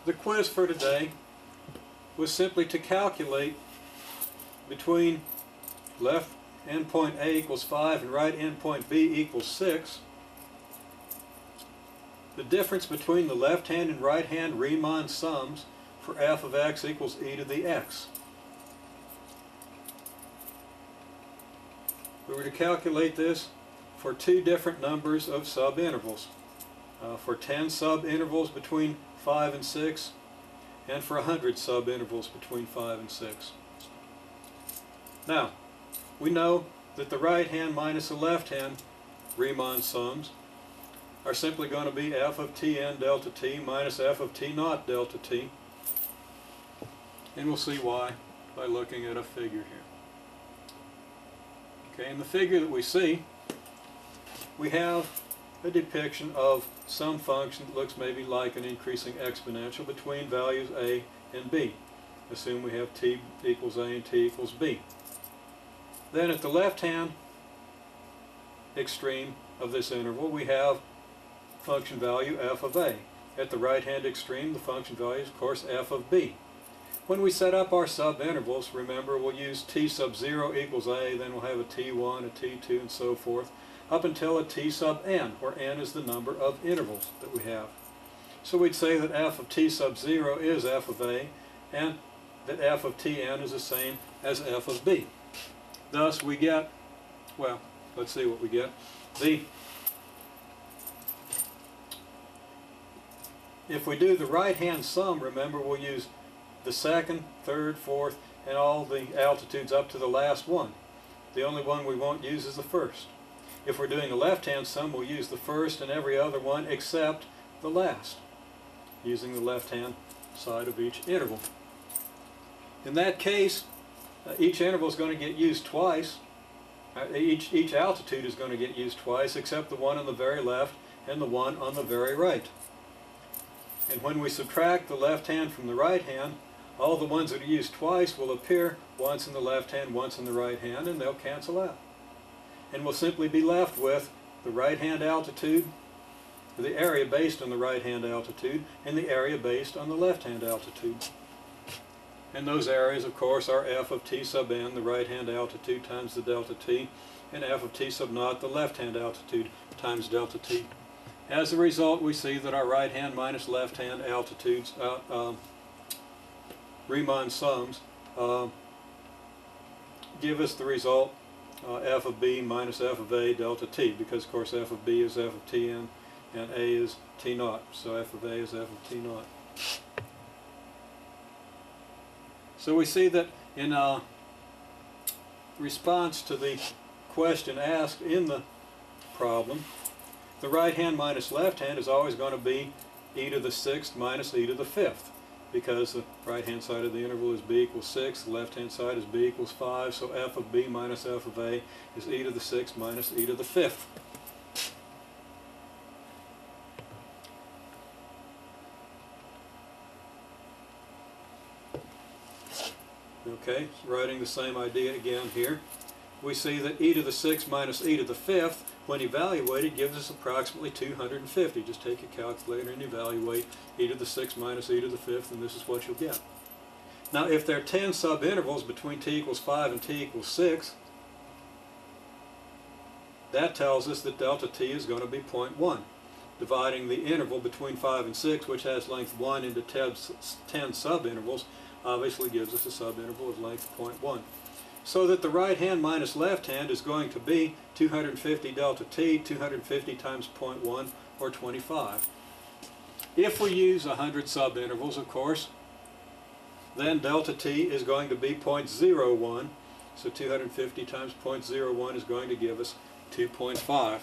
The quiz for today was simply to calculate between left endpoint A equals 5 and right endpoint B equals 6 the difference between the left hand and right hand Riemann sums for f of x equals e to the x. We were to calculate this for two different numbers of subintervals. For 10 subintervals between 5 and 6, and for 100 subintervals between 5 and 6. Now, we know that the right hand minus the left hand Riemann sums are simply going to be f of Tn delta t minus f of T naught delta t. And we'll see why by looking at a figure here. Okay, in the figure that we see, we have a depiction of some function that looks maybe like an increasing exponential between values a and b. Assume we have t equals a and t equals b. Then at the left-hand extreme of this interval, we have function value f of a. At the right-hand extreme, the function value is, of course, f of b. When we set up our subintervals, remember, we'll use t sub 0 equals a, then we'll have a t1, a t2, and so forth, up until a t sub n, where n is the number of intervals that we have. So we'd say that f of t sub 0 is f of a, and that f of tn is the same as f of b. Thus we get, well, let's see what we get. If we do the right-hand sum, remember, we'll use the second, third, fourth, and all the altitudes up to the last one. The only one we won't use is the first. If we're doing a left-hand sum, we'll use the first and every other one except the last, using the left-hand side of each interval. In that case, each interval is going to get used twice. Each altitude is going to get used twice, except the one on the very left and the one on the very right. And when we subtract the left hand from the right hand, all the ones that are used twice will appear once in the left hand, once in the right hand, and they'll cancel out. And we'll simply be left with the right hand altitude, the area based on the right hand altitude, and the area based on the left hand altitude. And those areas, of course, are f of t sub n, the right hand altitude, times the delta t, and f of t sub naught, the left hand altitude, times delta t. As a result, we see that our right hand minus left hand altitudes, Riemann sums, give us the result f of b minus f of a delta t, because of course f of b is f of tn and a is t naught, so f of a is f of t naught. So we see that in response to the question asked in the problem, the right hand minus left hand is always going to be e to the 6th minus e to the 5th, because the right hand side of the interval is b equals 6, the left hand side is b equals 5, so f of b minus f of a is e to the 6th minus e to the 5th. Okay, writing the same idea again here. We see that e to the 6th minus e to the 5th, when evaluated, gives us approximately 250. Just take your calculator and evaluate e to the 6th minus e to the 5th, and this is what you'll get. Now, if there are 10 subintervals between t equals 5 and t equals 6, that tells us that delta t is going to be 0.1. Dividing the interval between 5 and 6, which has length 1, into 10 subintervals, obviously gives us a subinterval of length 0.1. So that the right hand minus left hand is going to be 250 delta t, 250 times 0.1, or 25. If we use 100 subintervals, of course, then delta t is going to be 0.01, so 250 times 0.01 is going to give us 2.5.